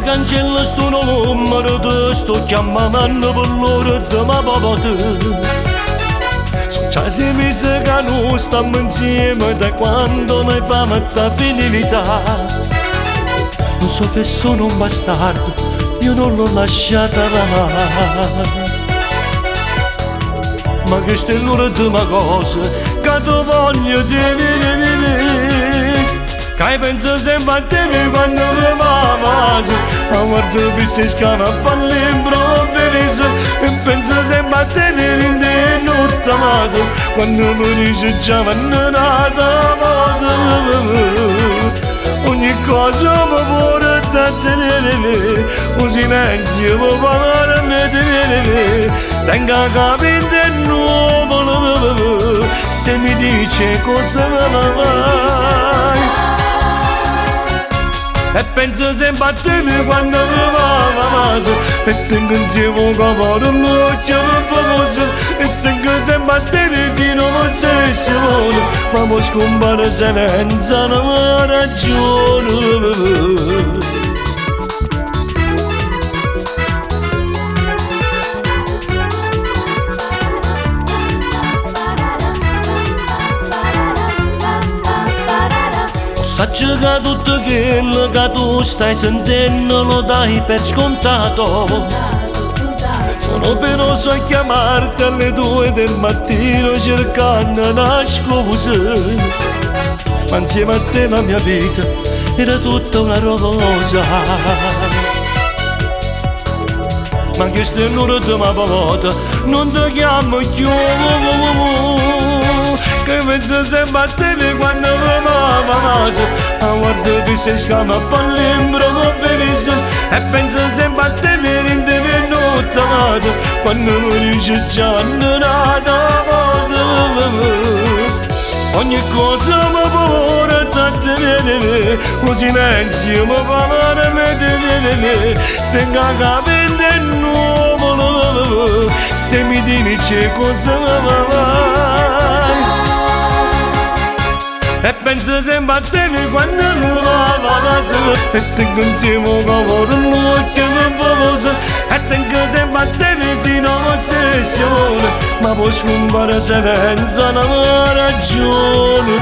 cancella sto numero, ti sto chiamando per l'ora di ma papà. Già si viste che noi stiamo insieme da quando noi famo da finita. Non so che sono un bastardo, io non l'ho lasciata mai. Ma questa è l'ultima cosa che ti voglio dire. Che penso sempre a te quando mi va male. A guardo che si scava a fare l'improvviso. E penso sempre a te in te notte amato. Quando mi dici già vanno nata moto. Ogni cosa mi vuole tenere, un silenzio mi fa male tenere. Tengo a capire nuovo, se mi dice cosa vai. E penso sempre a te quando mi va la casa. E tengo insieme un capo un occhio famoso. E tengo sempre a te se non fosse solo. Ma poi scompare senza una ragione. Saggio che tutto quello che tu stai sentendo lo dai per scontato. Sono penoso a chiamarti alle 2 del mattino cercando una scusa. Ma insieme a te la mia vita era tutta una rosa. Ma questa è l'ultima volta, non ti chiamo più. Che penso sempre a te quando mi va la casa. A guardo che si scama a fare l'improvviso. E penso sempre a te in te notte amata. Quando mi dici già non nata moto. Ogni cosa mi vuole tenere, un silenzio mi fa male tenere. Tengo a capire nuovo, se mi dici cosa vai. E penso sempre a te quando non va la casa. E tengo insieme un lavoro, un occhio famoso. E tengo sempre a te se non fosse sciole. Ma poi scompare senza una ragione.